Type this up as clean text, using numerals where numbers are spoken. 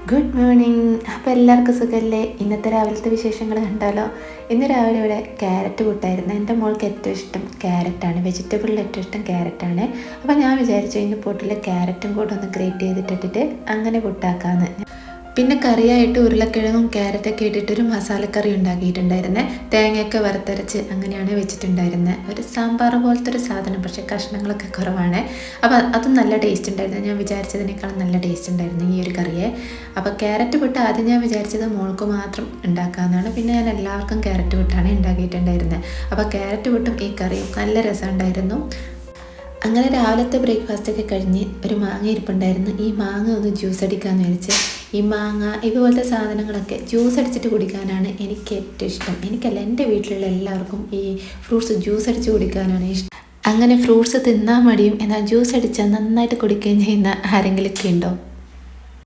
Good morning. അപ്പോൾ എല്ലാവർക്കും സുഖമല്ലേ? ഇന്നത്തെ രാവിലത്തെ വിശേഷങ്ങൾ കണ്ടാലോ? ഇന്ന് രാവിലെ ഇവിടെ ക്യാരറ്റ് പുട്ടായിരുന്നു. എൻ്റെ മോൾക്ക് ഏറ്റവും ഇഷ്ടം ക്യാരറ്റാണ്, വെജിറ്റബിളിൽ ഏറ്റവും ഇഷ്ടം ക്യാരറ്റാണ്. അപ്പോൾ ഞാൻ വിചാരിച്ചു ഇന്ന് പുട്ടിൽ ക്യാരറ്റും കൂടെ ഒന്ന് ഗ്രേറ്റ് ചെയ്തിട്ടിട്ട് അങ്ങനെ പുട്ടാക്കാമെന്ന്. പിന്നെ കറിയായിട്ട് ഉരുളക്കിഴങ്ങും ക്യാരറ്റൊക്കെ ഇട്ടിട്ടൊരു മസാലക്കറി ഉണ്ടാക്കിയിട്ടുണ്ടായിരുന്നേ. തേങ്ങയൊക്കെ വറുത്തരച്ച് അങ്ങനെയാണ് വെച്ചിട്ടുണ്ടായിരുന്നത്. ഒരു സാമ്പാർ പോലത്തെ ഒരു സാധനം, പക്ഷേ കഷ്ണങ്ങളൊക്കെ കുറവാണ്. അപ്പോൾ അതും നല്ല ടേസ്റ്റ് ഉണ്ടായിരുന്നു. ഞാൻ വിചാരിച്ചതിനേക്കാളും നല്ല ടേസ്റ്റ് ഉണ്ടായിരുന്നു ഈ ഒരു കറിയെ. അപ്പോൾ ക്യാരറ്റ് പുട്ട് ആദ്യം ഞാൻ വിചാരിച്ചത് മോൾക്ക് മാത്രം ഉണ്ടാക്കാമെന്നാണ്. പിന്നെ ഞാൻ എല്ലാവർക്കും ക്യാരറ്റ് പുട്ടാണ് ഉണ്ടാക്കിയിട്ടുണ്ടായിരുന്നത്. അപ്പോൾ ക്യാരറ്റ് പുട്ടും ഈ കറിയും നല്ല രസമുണ്ടായിരുന്നു. അങ്ങനെ രാവിലത്തെ ബ്രേക്ക്ഫാസ്റ്റൊക്കെ കഴിഞ്ഞ് ഒരു മാങ്ങ ഇരിപ്പുണ്ടായിരുന്നു. ഈ മാങ്ങ ഒന്ന് ജ്യൂസ് അടിക്കാമെന്ന് വിചാരിച്ച് ഈ മാങ്ങ ഇതുപോലത്തെ സാധനങ്ങളൊക്കെ ജ്യൂസ് അടിച്ചിട്ട് കുടിക്കാനാണ് എനിക്ക് ഏറ്റവും ഇഷ്ടം. എനിക്കല്ല, എൻ്റെ വീട്ടിലുള്ള എല്ലാവർക്കും ഈ ഫ്രൂട്ട്സ് ജ്യൂസ് അടിച്ച് കുടിക്കാനാണ് ഇഷ്ടം. അങ്ങനെ ഫ്രൂട്ട്സ് തിന്നാൻ മടിയും എന്നാൽ ജ്യൂസ് അടിച്ചാൽ നന്നായിട്ട് കുടിക്കുകയും ചെയ്യുന്ന ആരെങ്കിലുമൊക്കെ ഉണ്ടോ?